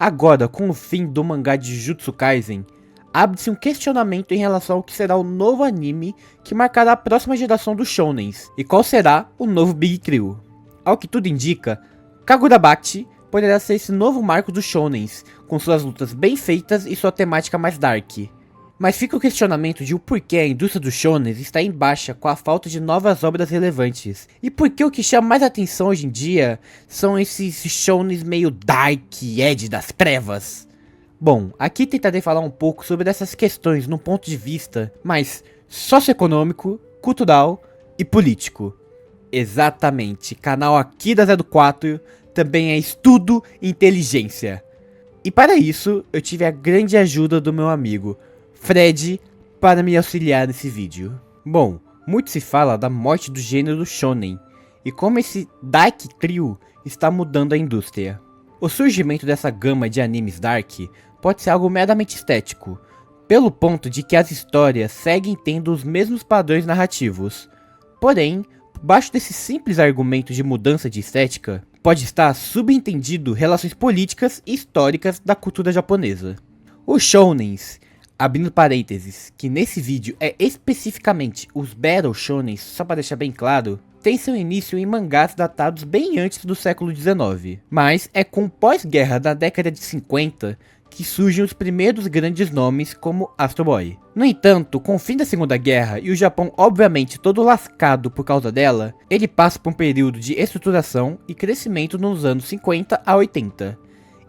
Agora, com o fim do mangá de Jujutsu Kaisen, abre-se um questionamento em relação ao que será o novo anime que marcará a próxima geração dos shounens, e qual será o novo Big Trio. Ao que tudo indica, Kagurabachi poderá ser esse novo marco dos shounens, com suas lutas bem feitas e sua temática mais dark. Mas fica o questionamento de o porquê a indústria dos shounens está em baixa com a falta de novas obras relevantes. E por que o que chama mais atenção hoje em dia são esses shounens meio dark, edge das trevas. Bom, aqui tentarei falar um pouco sobre essas questões num ponto de vista mais socioeconômico, cultural e político. Exatamente, canal aqui da 04 também é estudo e inteligência. E para isso, eu tive a grande ajuda do meu amigo Fred para me auxiliar nesse vídeo. Bom, muito se fala da morte do gênero shonen e como esse Dark Trio está mudando a indústria. O surgimento dessa gama de animes dark pode ser algo meramente estético, pelo ponto de que as histórias seguem tendo os mesmos padrões narrativos. Porém, por baixo desse simples argumento de mudança de estética, pode estar subentendido relações políticas e históricas da cultura japonesa. Os shounens, abrindo parênteses, que nesse vídeo é especificamente os Battle Shonens, só para deixar bem claro, tem seu início em mangás datados bem antes do século XIX, mas é com o pós-guerra da década de 50 que surgem os primeiros grandes nomes como Astro Boy. No entanto, com o fim da Segunda Guerra e o Japão obviamente todo lascado por causa dela, ele passa por um período de estruturação e crescimento nos anos 50 a 80,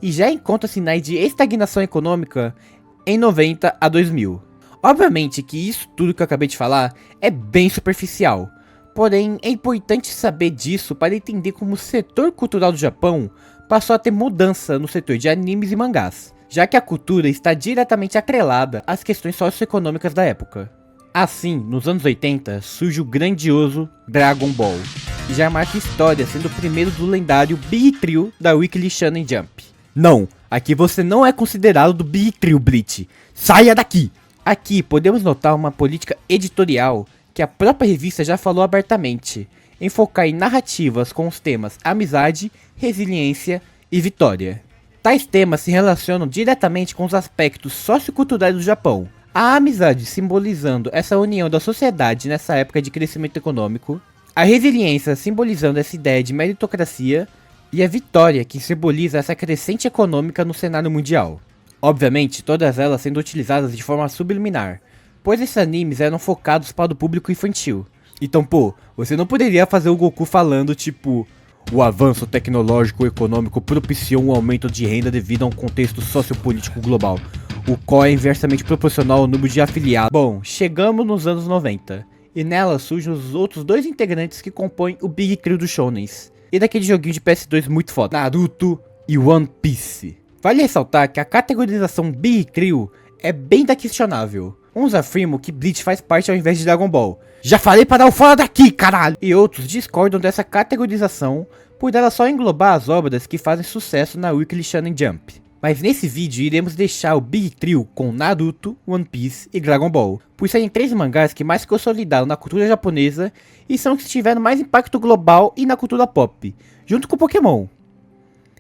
e já encontra sinais de estagnação econômica em 90 a 2000. Obviamente que isso tudo que eu acabei de falar é bem superficial, porém é importante saber disso para entender como o setor cultural do Japão passou a ter mudança no setor de animes e mangás, já que a cultura está diretamente atrelada às questões socioeconômicas da época. Assim, nos anos 80, surge o grandioso Dragon Ball, que já marca história sendo o primeiro do lendário Big Trio da Weekly Shonen Jump. Não, aqui você não é considerado do Big Trio, Bleach. Saia daqui! Aqui podemos notar uma política editorial que a própria revista já falou abertamente, em focar em narrativas com os temas amizade, resiliência e vitória. Tais temas se relacionam diretamente com os aspectos socioculturais do Japão. A amizade simbolizando essa união da sociedade nessa época de crescimento econômico, a resiliência simbolizando essa ideia de meritocracia, e a vitória, que simboliza essa crescente econômica no cenário mundial. Obviamente, todas elas sendo utilizadas de forma subliminar, pois esses animes eram focados para o público infantil. Então, pô, você não poderia fazer o Goku falando tipo: o avanço tecnológico e econômico propiciou um aumento de renda devido a um contexto sociopolítico global, o qual é inversamente proporcional ao número de afiliados. Bom, chegamos nos anos 90, e nela surgem os outros dois integrantes que compõem o Big Trio dos Shounens, e daquele joguinho de PS2 muito foda, Naruto e One Piece. Vale ressaltar que a categorização Big Trio é bem da questionável. Uns afirmam que Bleach faz parte ao invés de Dragon Ball. Já falei para dar o fora daqui, caralho! E outros discordam dessa categorização por ela só englobar as obras que fazem sucesso na Weekly Shonen Jump. Mas nesse vídeo iremos deixar o Big Trio com Naruto, One Piece e Dragon Ball, por serem três mangás que mais consolidaram na cultura japonesa e são os que tiveram mais impacto global e na cultura pop, junto com Pokémon.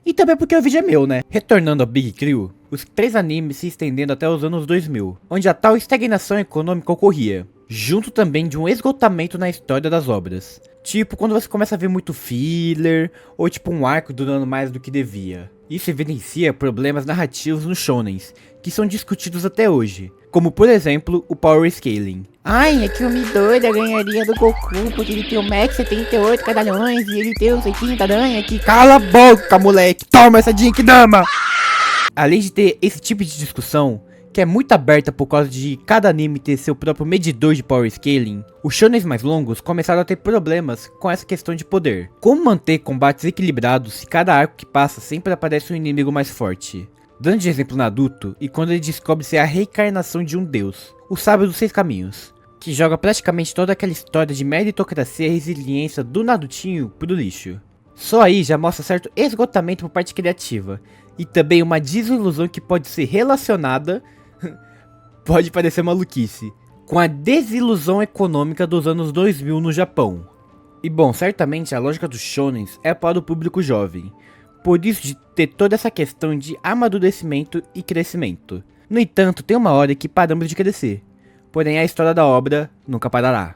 E também porque o vídeo é meu, né? Retornando ao Big Trio, os três animes se estendendo até os anos 2000, onde a tal estagnação econômica ocorria, junto também de um esgotamento na história das obras. Tipo quando você começa a ver muito filler, ou tipo um arco durando mais do que devia. Isso evidencia problemas narrativos nos shonens, que são discutidos até hoje, como por exemplo o Power Scaling. Ai, é que o Midoriya ganharia do Goku porque ele tem o Max 78 cadalhões e ele tem os 80 aranha que... Cala a boca, moleque! Toma essa Jinkidama! Além de ter esse tipo de discussão, que é muito aberta por causa de cada anime ter seu próprio medidor de Power Scaling, os shonens mais longos começaram a ter problemas com essa questão de poder. Como manter combates equilibrados se cada arco que passa sempre aparece um inimigo mais forte? Dando de exemplo Naruto, e quando ele descobre ser a reencarnação de um deus, o sábio dos 6 caminhos, que joga praticamente toda aquela história de meritocracia e resiliência do Narutinho pro lixo. Só aí já mostra certo esgotamento por parte criativa, e também uma desilusão que pode ser relacionada, pode parecer maluquice, com a desilusão econômica dos anos 2000 no Japão. E bom, certamente a lógica dos shonens é para o público jovem, por isso de ter toda essa questão de amadurecimento e crescimento. No entanto, tem uma hora que paramos de crescer, porém a história da obra nunca parará.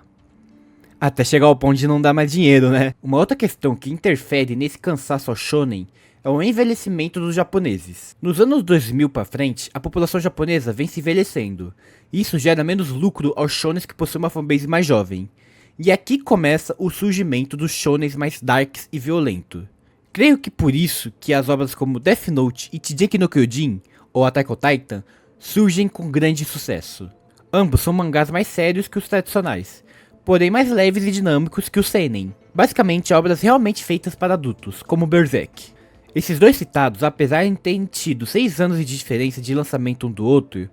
Até chegar ao ponto de não dar mais dinheiro, né? Uma outra questão que interfere nesse cansaço ao shonen é o envelhecimento dos japoneses. Nos anos 2000 pra frente, a população japonesa vem se envelhecendo, e isso gera menos lucro aos shonens que possuem uma fanbase mais jovem. E aqui começa o surgimento dos shonens mais darks e violentos. Creio que por isso que as obras como Death Note e Shingeki no Kyojin, ou Attack on Titan, surgem com grande sucesso. Ambos são mangás mais sérios que os tradicionais, porém mais leves e dinâmicos que o seinen. Basicamente obras realmente feitas para adultos, como Berserk. Esses dois citados, apesar de terem tido 6 anos de diferença de lançamento um do outro,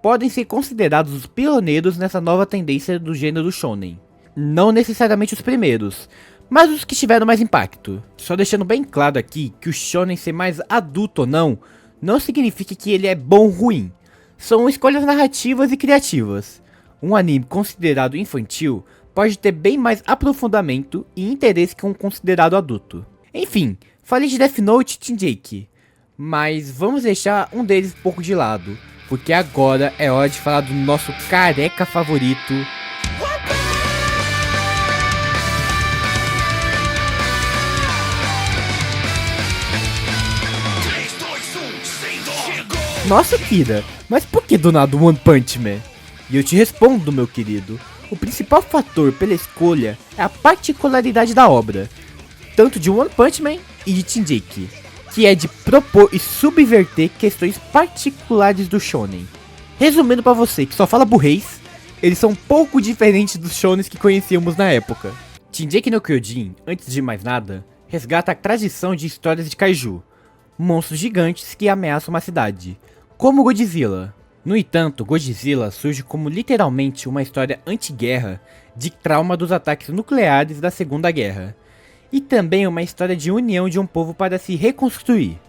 podem ser considerados os pioneiros nessa nova tendência do gênero shonen. Não necessariamente os primeiros, mas os que tiveram mais impacto. Só deixando bem claro aqui que o shonen ser mais adulto ou não, não significa que ele é bom ou ruim. São escolhas narrativas e criativas. Um anime considerado infantil pode ter bem mais aprofundamento e interesse que um considerado adulto. Enfim, falei de Death Note e Shingeki, mas vamos deixar um deles um pouco de lado, porque agora é hora de falar do nosso careca favorito. Nossa, Kira, mas por que do nada One Punch Man? E eu te respondo, meu querido, o principal fator pela escolha é a particularidade da obra, tanto de One Punch Man e de Shingeki, que é de propor e subverter questões particulares do shonen. Resumindo pra você que só fala burrês, eles são um pouco diferentes dos shonens que conhecíamos na época. Shingeki no Kyojin, antes de mais nada, resgata a tradição de histórias de kaiju, monstros gigantes que ameaçam uma cidade, como Godzilla. No entanto, Godzilla surge como literalmente uma história anti-guerra de trauma dos ataques nucleares da Segunda Guerra, e também uma história de união de um povo para se reconstruir.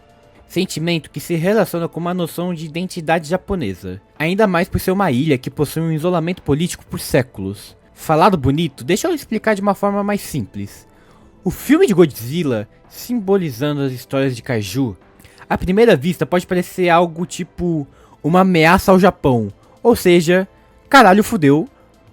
Sentimento que se relaciona com uma noção de identidade japonesa, ainda mais por ser uma ilha que possui um isolamento político por séculos. Falado bonito, deixa eu explicar de uma forma mais simples. O filme de Godzilla, simbolizando as histórias de kaiju, à primeira vista pode parecer algo tipo uma ameaça ao Japão, ou seja, caralho fudeu,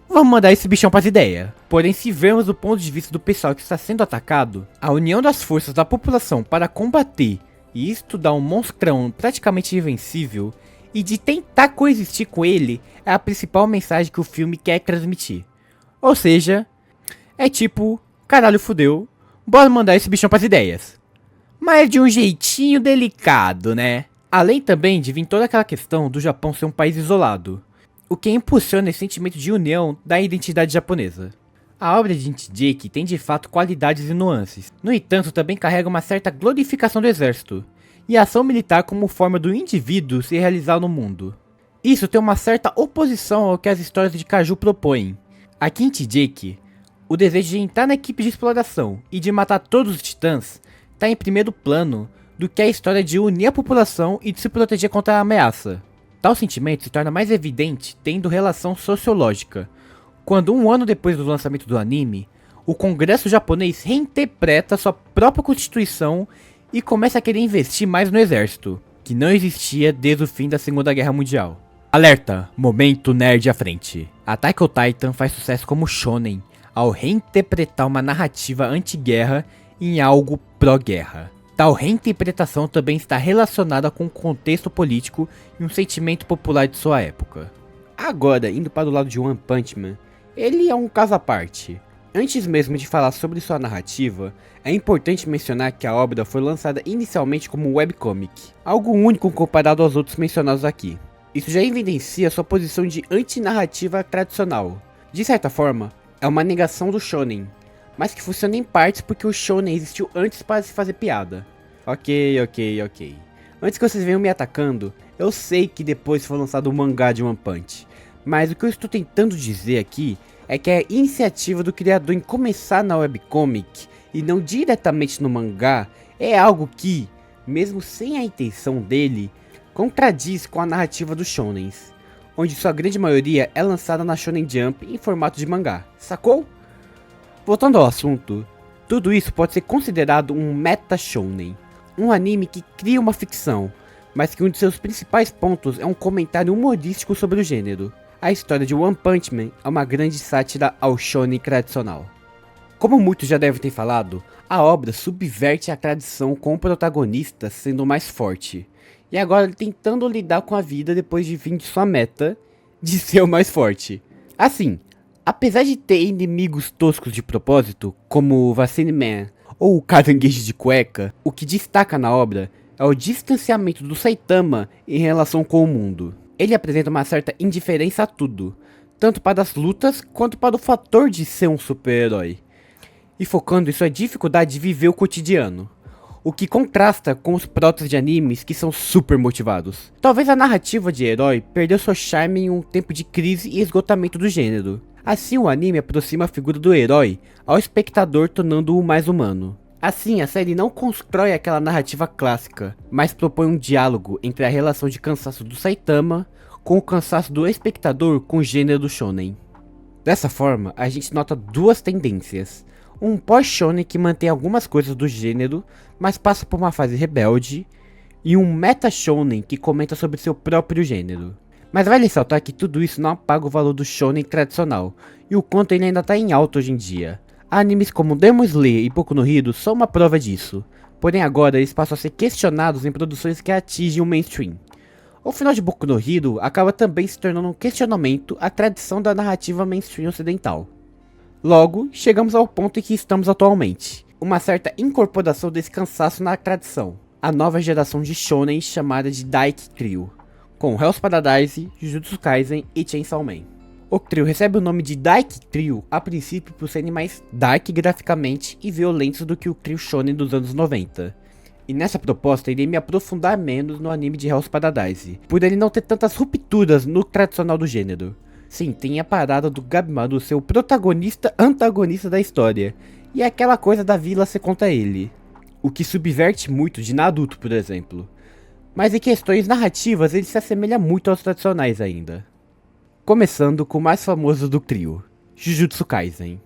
vamos mandar esse bichão pras ideias. Porém, se vermos do ponto de vista do pessoal que está sendo atacado, a união das forças da população para combater e estudar um monstrão praticamente invencível e de tentar coexistir com ele é a principal mensagem que o filme quer transmitir. Ou seja, é tipo, caralho fudeu, bora mandar esse bichão pras ideias. Mas de um jeitinho delicado, né? Além também de vir toda aquela questão do Japão ser um país isolado, o que impulsiona esse sentimento de união da identidade japonesa. A obra de Shingeki tem de fato qualidades e nuances, no entanto também carrega uma certa glorificação do exército, e a ação militar como forma do indivíduo se realizar no mundo. Isso tem uma certa oposição ao que as histórias de kaiju propõem. Aqui em Shingeki, o desejo de entrar na equipe de exploração e de matar todos os titãs está em primeiro plano do que a história de unir a população e de se proteger contra a ameaça. Tal sentimento se torna mais evidente tendo relação sociológica, quando um ano depois do lançamento do anime, o Congresso japonês reinterpreta sua própria constituição e começa a querer investir mais no exército, que não existia desde o fim da Segunda Guerra Mundial. Alerta, momento nerd à frente. Attack on Titan faz sucesso como shonen, ao reinterpretar uma narrativa anti-guerra em algo pró-guerra. Tal reinterpretação também está relacionada com o contexto político e um sentimento popular de sua época. Agora, indo para o lado de One Punch Man, ele é um caso à parte. Antes mesmo de falar sobre sua narrativa, é importante mencionar que a obra foi lançada inicialmente como um webcomic, algo único comparado aos outros mencionados aqui. Isso já evidencia sua posição de anti-narrativa tradicional. De certa forma, é uma negação do shonen, mas que funciona em partes porque o shonen existiu antes para se fazer piada. Ok. Antes que vocês venham me atacando, eu sei que depois foi lançado o mangá de One Punch, mas o que eu estou tentando dizer aqui é que a iniciativa do criador em começar na webcomic e não diretamente no mangá é algo que, mesmo sem a intenção dele, contradiz com a narrativa dos shonens, onde sua grande maioria é lançada na Shonen Jump em formato de mangá, sacou? Voltando ao assunto, tudo isso pode ser considerado um meta shonen, Um anime que cria uma ficção, mas que um de seus principais pontos é um comentário humorístico sobre o gênero. A história de One Punch Man é uma grande sátira ao shonen tradicional. Como muitos já devem ter falado, a obra subverte a tradição com o protagonista sendo mais forte, e agora tentando lidar com a vida depois de vir de sua meta de ser o mais forte. Assim, apesar de ter inimigos toscos de propósito, como o Vacine Man ou o Caranguejo de Cueca, o que destaca na obra é o distanciamento do Saitama em relação com o mundo. Ele apresenta uma certa indiferença a tudo, tanto para as lutas quanto para o fator de ser um super-herói, e focando em sua dificuldade de viver o cotidiano, o que contrasta com os protas de animes que são super motivados. Talvez a narrativa de herói perdeu seu charme em um tempo de crise e esgotamento do gênero. Assim, o anime aproxima a figura do herói ao espectador, tornando-o mais humano. Assim, a série não constrói aquela narrativa clássica, mas propõe um diálogo entre a relação de cansaço do Saitama com o cansaço do espectador com o gênero do shonen. Dessa forma, a gente nota duas tendências. Um pós-shonen que mantém algumas coisas do gênero, mas passa por uma fase rebelde, e um meta-shonen que comenta sobre seu próprio gênero. Mas vale ressaltar que tudo isso não apaga o valor do shonen tradicional, e o quanto ele ainda está em alta hoje em dia. Animes como Demon Slayer e Boku no Hero são uma prova disso, porém agora eles passam a ser questionados em produções que atingem o mainstream. O final de Boku no Hero acaba também se tornando um questionamento à tradição da narrativa mainstream ocidental. Logo, chegamos ao ponto em que estamos atualmente, uma certa incorporação desse cansaço na tradição, a nova geração de shonen chamada de Daiki Trio, com Hell's Paradise, Jujutsu Kaisen e Chainsaw Man. O trio recebe o nome de Daiki Trio a princípio por serem mais dark graficamente e violentos do que o trio shonen dos anos 90. E nessa proposta irei me aprofundar menos no anime de Hell's Paradise, por ele não ter tantas rupturas no tradicional do gênero. Sim, tem a parada do Gabimaru ser o protagonista antagonista da história, e é aquela coisa da vila ser contra ele, o que subverte muito de Naruto, por exemplo. Mas em questões narrativas ele se assemelha muito aos tradicionais ainda. Começando com o mais famoso do trio, Jujutsu Kaisen.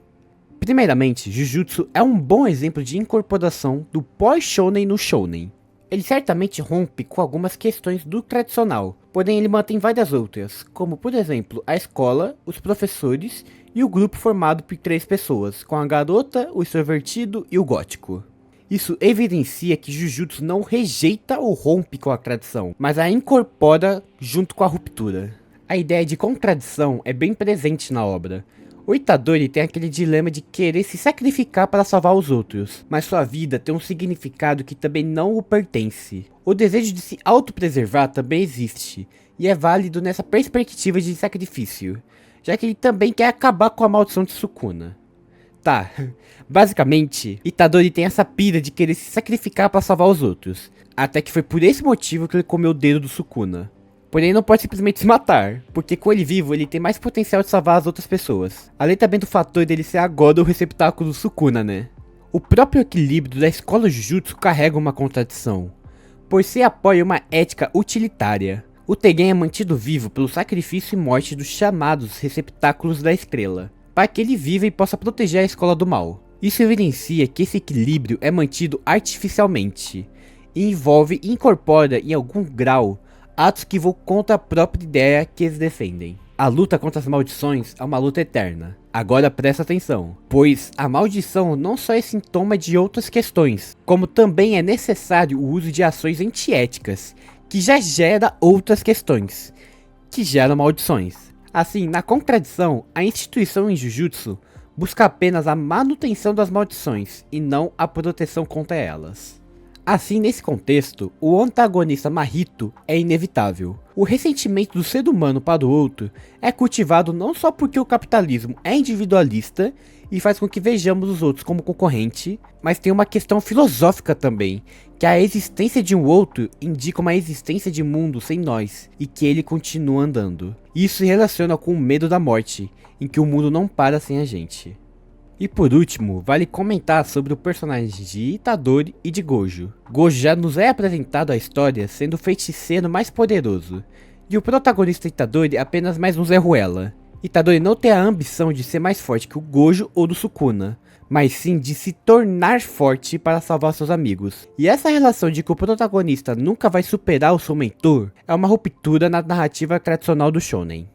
Primeiramente, Jujutsu é um bom exemplo de incorporação do pós-shonen no shonen. Ele certamente rompe com algumas questões do tradicional, porém ele mantém várias outras, como por exemplo a escola, os professores e o grupo formado por 3 pessoas, com a garota, o extrovertido e o gótico. Isso evidencia que Jujutsu não rejeita ou rompe com a tradição, mas a incorpora junto com a ruptura. A ideia de contradição é bem presente na obra. O Itadori tem aquele dilema de querer se sacrificar para salvar os outros, mas sua vida tem um significado que também não o pertence. O desejo de se autopreservar também existe, e é válido nessa perspectiva de sacrifício, já que ele também quer acabar com a maldição de Sukuna. Tá, basicamente, Itadori tem essa pira de querer se sacrificar para salvar os outros, até que foi por esse motivo que ele comeu o dedo do Sukuna. Porém, não pode simplesmente se matar, porque com ele vivo, ele tem mais potencial de salvar as outras pessoas. Além também do fator dele ser agora o receptáculo do Sukuna, né? O próprio equilíbrio da escola Jujutsu carrega uma contradição, pois se apoia uma ética utilitária. O Tengen é mantido vivo pelo sacrifício e morte dos chamados receptáculos da estrela, para que ele viva e possa proteger a escola do mal. Isso evidencia que esse equilíbrio é mantido artificialmente, e envolve e incorpora em algum grau atos que vão contra a própria ideia que eles defendem. A luta contra as maldições é uma luta eterna. Agora presta atenção, pois a maldição não só é sintoma de outras questões, como também é necessário o uso de ações antiéticas, que já gera outras questões, que geram maldições. Assim, na contradição, a instituição em Jujutsu busca apenas a manutenção das maldições, e não a proteção contra elas. Assim, nesse contexto, o antagonista Mahito é inevitável. O ressentimento do ser humano para o outro é cultivado não só porque o capitalismo é individualista e faz com que vejamos os outros como concorrente, mas tem uma questão filosófica também, que a existência de um outro indica uma existência de mundo sem nós, e que ele continua andando. Isso se relaciona com o medo da morte, em que o mundo não para sem a gente. E por último, vale comentar sobre o personagem de Itadori e de Gojo. Gojo já nos é apresentado a história sendo o feiticeiro mais poderoso, e o protagonista Itadori apenas mais um Zé Ruela. Itadori não tem a ambição de ser mais forte que o Gojo ou do Sukuna, mas sim de se tornar forte para salvar seus amigos. E essa relação de que o protagonista nunca vai superar o seu mentor é uma ruptura na narrativa tradicional do shonen.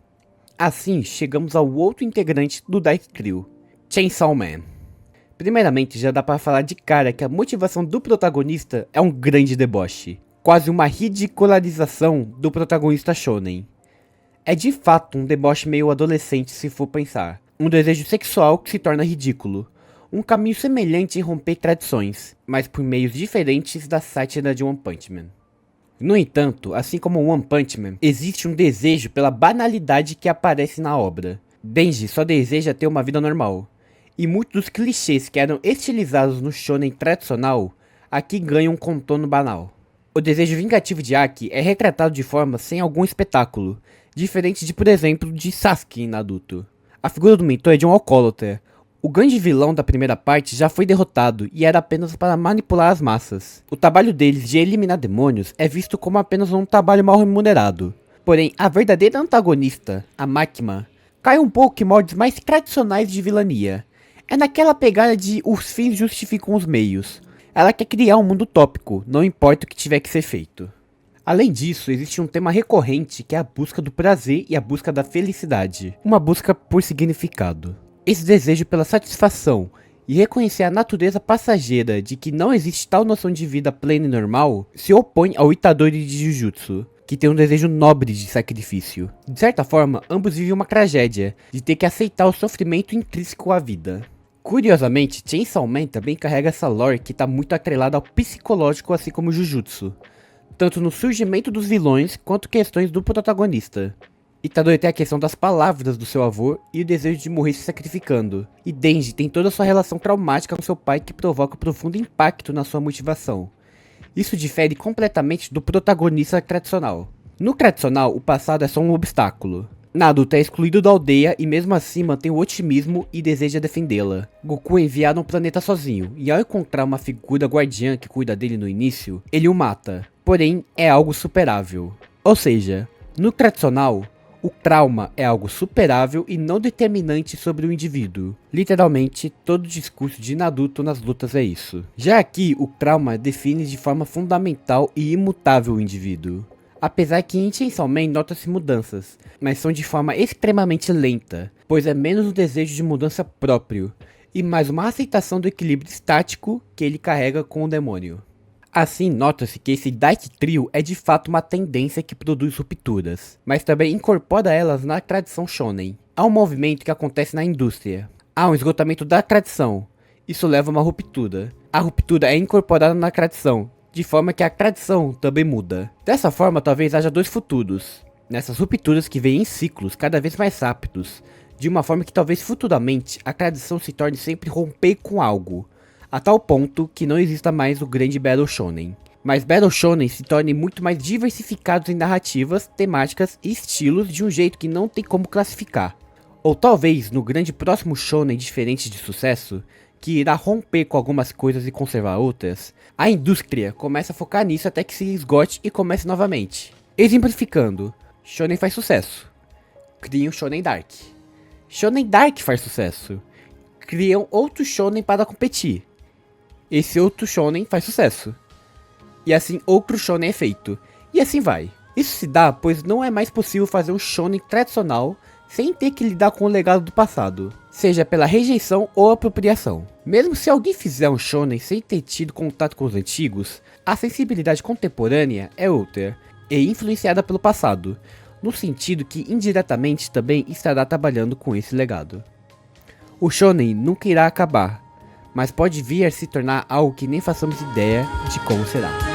Assim, chegamos ao outro integrante do Dark Crew, Chainsaw Man. Primeiramente, já dá para falar de cara que a motivação do protagonista é um grande deboche, quase uma ridicularização do protagonista shonen. É de fato um deboche meio adolescente se for pensar, um desejo sexual que se torna ridículo, um caminho semelhante em romper tradições, mas por meios diferentes da sátira de One Punch Man. No entanto, assim como One Punch Man, existe um desejo pela banalidade que aparece na obra. Denji só deseja ter uma vida normal, e muitos dos clichês que eram estilizados no shonen tradicional, aqui ganham um contorno banal. O desejo vingativo de Aki é retratado de forma sem algum espetáculo, diferente de, por exemplo, de Sasuke em Naruto. A figura do mentor é de um alcoólatra. O grande vilão da primeira parte já foi derrotado e era apenas para manipular as massas. O trabalho deles de eliminar demônios é visto como apenas um trabalho mal remunerado. Porém, a verdadeira antagonista, a Makima, cai um pouco em moldes mais tradicionais de vilania. É naquela pegada de os fins justificam os meios. Ela quer criar um mundo utópico, não importa o que tiver que ser feito. Além disso, existe um tema recorrente que é a busca do prazer e a busca da felicidade. Uma busca por significado. Esse desejo pela satisfação e reconhecer a natureza passageira de que não existe tal noção de vida plena e normal se opõe ao Itadori de Jujutsu, que tem um desejo nobre de sacrifício. De certa forma, ambos vivem uma tragédia de ter que aceitar o sofrimento intrínseco à vida. Curiosamente, Chainsaw Man também carrega essa lore que está muito atrelada ao psicológico assim como Jujutsu, tanto no surgimento dos vilões quanto questões do protagonista. Itadori tem a questão das palavras do seu avô e o desejo de morrer se sacrificando, e Denji tem toda a sua relação traumática com seu pai que provoca profundo impacto na sua motivação. Isso difere completamente do protagonista tradicional. No tradicional, o passado é só um obstáculo. Naruto é excluído da aldeia e mesmo assim mantém o otimismo e deseja defendê-la. Goku é enviado a um planeta sozinho, e ao encontrar uma figura guardiã que cuida dele no início, ele o mata. Porém, é algo superável. Ou seja, no tradicional, o trauma é algo superável e não determinante sobre o indivíduo. Literalmente, todo o discurso de Naruto nas lutas é isso. Já aqui, o trauma define de forma fundamental e imutável o indivíduo. Apesar que em Chainsaw Man nota-se mudanças, mas são de forma extremamente lenta, pois é menos um desejo de mudança próprio, e mais uma aceitação do equilíbrio estático que ele carrega com o demônio. Assim, nota-se que esse Dark Trio é de fato uma tendência que produz rupturas, mas também incorpora elas na tradição shonen. Há um movimento que acontece na indústria. Há um esgotamento da tradição. Isso leva a uma ruptura. A ruptura é incorporada na tradição, de forma que a tradição também muda. Dessa forma, talvez haja dois futuros. Nessas rupturas que vêm em ciclos cada vez mais rápidos, de uma forma que talvez futuramente a tradição se torne sempre romper com algo, a tal ponto que não exista mais o grande Battle Shonen. Mas Battle Shonen se tornem muito mais diversificados em narrativas, temáticas e estilos de um jeito que não tem como classificar. Ou talvez no grande próximo Shonen diferente de sucesso, que irá romper com algumas coisas e conservar outras, a indústria começa a focar nisso até que se esgote e comece novamente. Exemplificando, Shonen faz sucesso, criam Shonen Dark. Shonen Dark faz sucesso, criam outro Shonen para competir. Esse outro shonen faz sucesso. E assim outro shonen é feito. E assim vai. Isso se dá pois não é mais possível fazer um shonen tradicional sem ter que lidar com o legado do passado, seja pela rejeição ou apropriação. Mesmo se alguém fizer um shonen sem ter tido contato com os antigos, a sensibilidade contemporânea é outra, e influenciada pelo passado, no sentido que indiretamente também estará trabalhando com esse legado. O shonen nunca irá acabar, mas pode vir a se tornar algo que nem façamos ideia de como será.